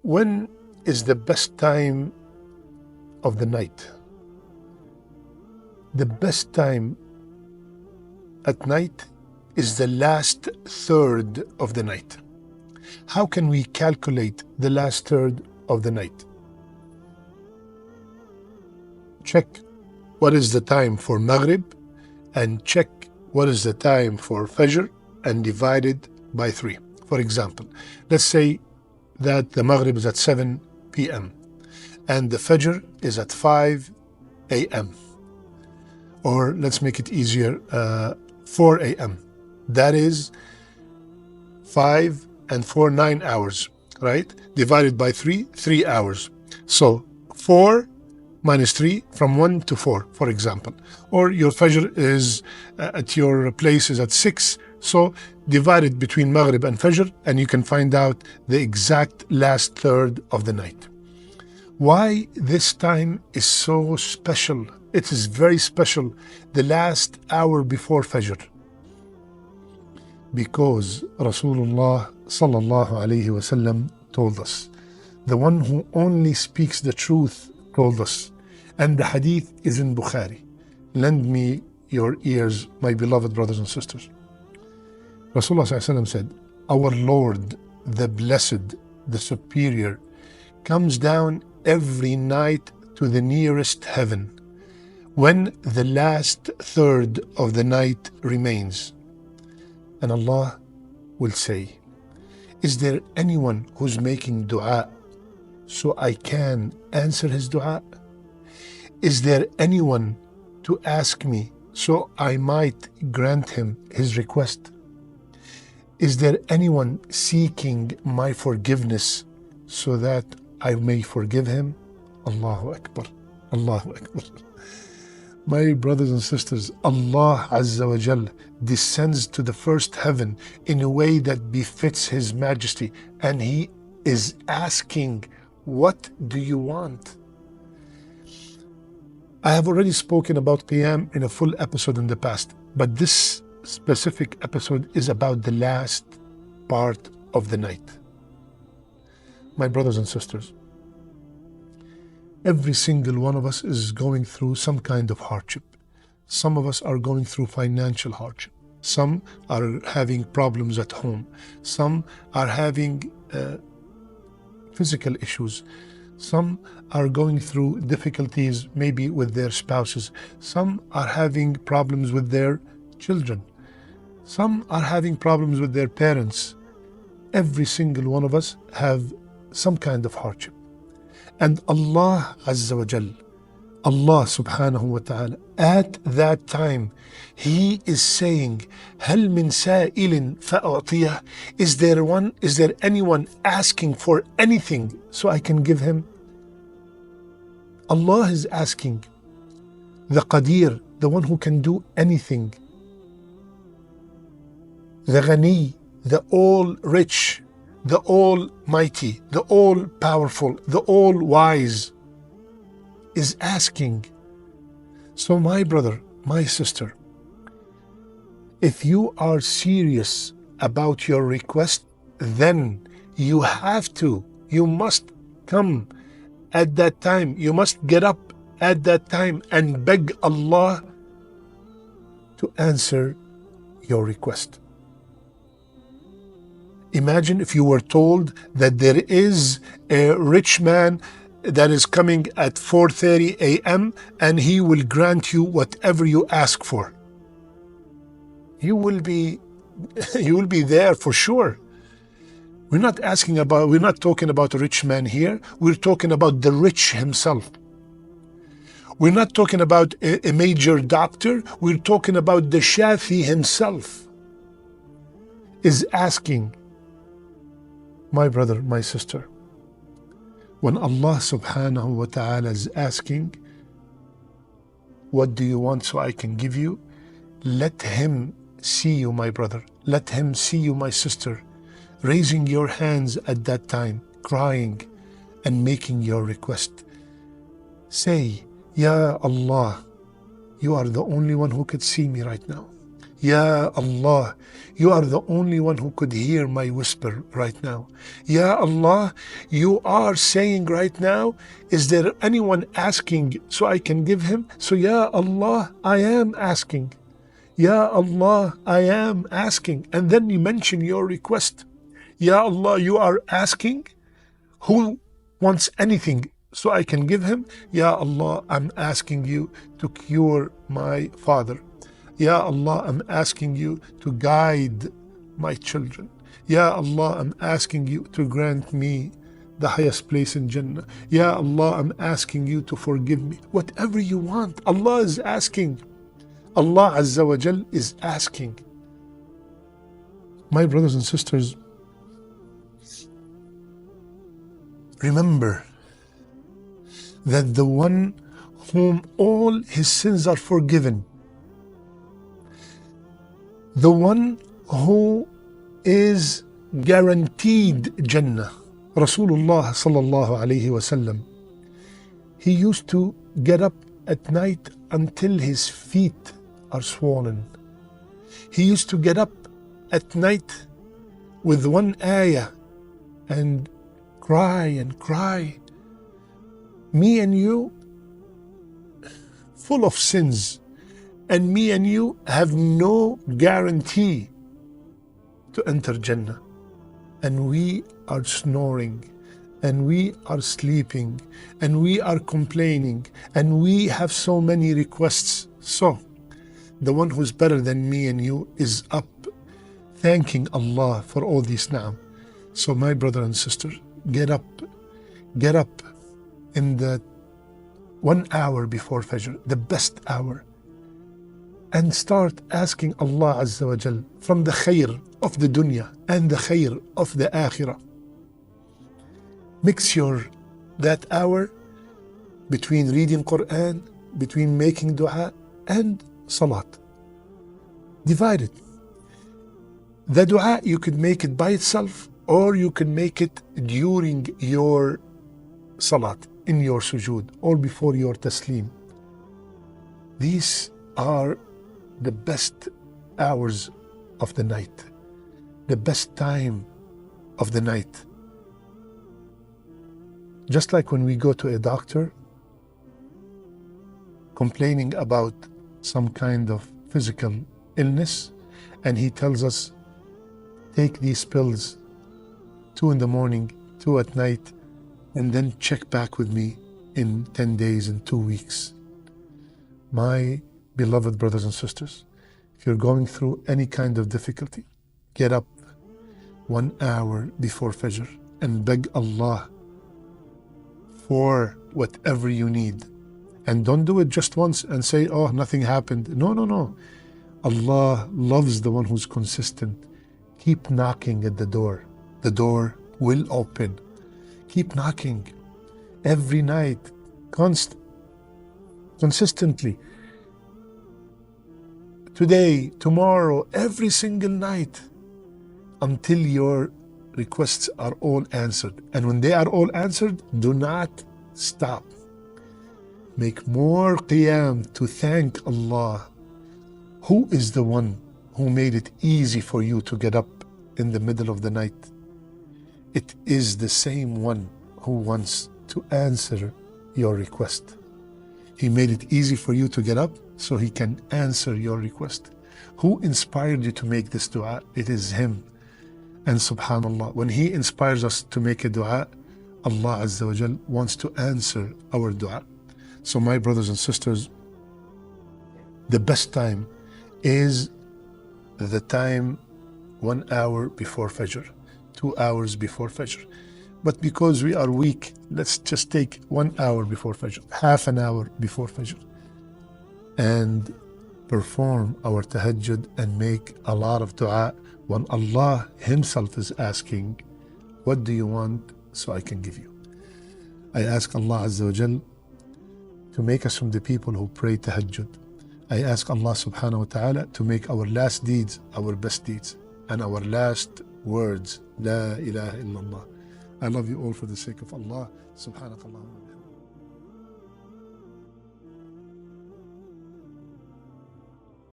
When is the best time of the night? The best time at night is the last third of the night. How can we calculate the last third of the night? Check what is the time for Maghrib and check what is the time for Fajr and divide it by 3. For example, let's say that the Maghrib is at 7 p.m. and the Fajr is at 5 a.m. Or let's make it easier, 4 a.m. That is 5 and 4, 9 hours, right? Divided by 3, 3 hours. So 4 minus 3 from 1 to 4, for example. Or your Fajr is at your place is at 6. So divide it between Maghrib and Fajr and you can find out the exact last third of the night. Why this time is so special? It is very special, the last hour before Fajr. Because Rasulullah sallallahu alayhi wasallam told us, the one who only speaks the truth told us, and the hadith is in Bukhari. Lend me your ears, my beloved brothers and sisters. Rasulullah sallallahu alayhi wasallam said, our Lord, the Blessed, the Superior, comes down every night to the nearest heaven when the last third of the night remains. And Allah will say, is there anyone who's making dua so I can answer his dua? Is there anyone to ask me so I might grant him his request? Is there anyone seeking my forgiveness so that I may forgive him? Allahu Akbar, Allahu Akbar. My brothers and sisters, Allah Azza wa Jal descends to the first heaven in a way that befits His Majesty, and He is asking, what do you want? I have already spoken about Qiyam in a full episode in the past, but this specific episode is about the last part of the night. My brothers and sisters, every single one of us is going through some kind of hardship. Some of us are going through financial hardship. Some are having problems at home. Some are having physical issues. Some are going through difficulties maybe with their spouses. Some are having problems with their children. Some are having problems with their parents. Every single one of us have some kind of hardship. And Allah Azza wa Jal, Allah subhanahu wa ta'ala, at that time, He is saying, هَلْ مِن سَائِلٍ فَأُعْطِيَهُ? Is there anyone asking for anything so I can give him? Allah is asking, the Qadir, the one who can do anything, the Ghani, the all-rich, the Almighty, the all-powerful, the all-wise, is asking. So my brother, my sister, if you are serious about your request, then you must come at that time. You must get up at that time and beg Allah to answer your request. Imagine if you were told that there is a rich man that is coming at 4:30 a.m. and he will grant you whatever you ask for. You will be there for sure. We're not talking about a rich man here. We're talking about the rich himself. We're not talking about a major doctor. We're talking about the Shafi himself is asking. My brother, my sister, when Allah subhanahu wa ta'ala is asking, what do you want so I can give you? Let Him see you, my brother. Let Him see you, my sister, raising your hands at that time, crying and making your request. Say, Ya Allah, you are the only one who could see me right now. Ya Allah, you are the only one who could hear my whisper right now. Ya Allah, you are saying right now, is there anyone asking so I can give him? So Ya Allah, I am asking. Ya Allah, I am asking. And then you mention your request. Ya Allah, you are asking who wants anything so I can give him. Ya Allah, I'm asking you to cure my father. Ya Allah, I'm asking you to guide my children. Ya Allah, I'm asking you to grant me the highest place in Jannah. Ya Allah, I'm asking you to forgive me. Whatever you want, Allah is asking. Allah Azza wa Jal is asking. My brothers and sisters, remember that the one whom all his sins are forgiven, the one who is guaranteed Jannah, Rasulullah sallallahu alayhi wasallam, he used to get up at night until his feet are swollen. He used to get up at night with one ayah and cry and cry. Me and you, full of sins, and me and you have no guarantee to enter Jannah. And we are snoring, and we are sleeping, and we are complaining, and we have so many requests. So, the one who's better than me and you is up, thanking Allah for all these na'am. So my brother and sister, get up in the 1 hour before Fajr, the best hour, and start asking Allah Azza wa Jal from the khair of the dunya and the khair of the akhirah. Make sure that hour between reading Quran, between making dua and salat. Divide it. The dua, you could make it by itself, or you can make it during your salat, in your sujood, or before your taslim. These are the best hours of the night, the best time of the night. Just like when we go to a doctor complaining about some kind of physical illness, and he tells us, take these pills, 2 in the morning, 2 at night, and then check back with me in 10 days and 2 weeks. My beloved brothers and sisters, if you're going through any kind of difficulty, get up 1 hour before Fajr and beg Allah for whatever you need. And don't do it just once and say, oh, nothing happened. No. Allah loves the one who's consistent. Keep knocking at the door. The door will open. Keep knocking every night, consistently. Today, tomorrow, every single night, until your requests are all answered. And when they are all answered, do not stop. Make more qiyam to thank Allah. Who is the one who made it easy for you to get up in the middle of the night? It is the same one who wants to answer your request. He made it easy for you to get up so he can answer your request. Who inspired you to make this dua? It is him. And subhanallah, when he inspires us to make a dua, Allah Azza wa Jal wants to answer our dua. So my brothers and sisters, the best time is the time 1 hour before Fajr, 2 hours before Fajr. But because we are weak, let's just take 1 hour before Fajr, half an hour before Fajr, and perform our tahajjud and make a lot of dua when Allah himself is asking, what do you want so I can give you? I ask Allah Azza wa Jal to make us from the people who pray tahajjud. I ask Allah subhanahu wa ta'ala to make our last deeds our best deeds and our last words, La ilaha illallah. I love you all for the sake of Allah. Subhanakallah.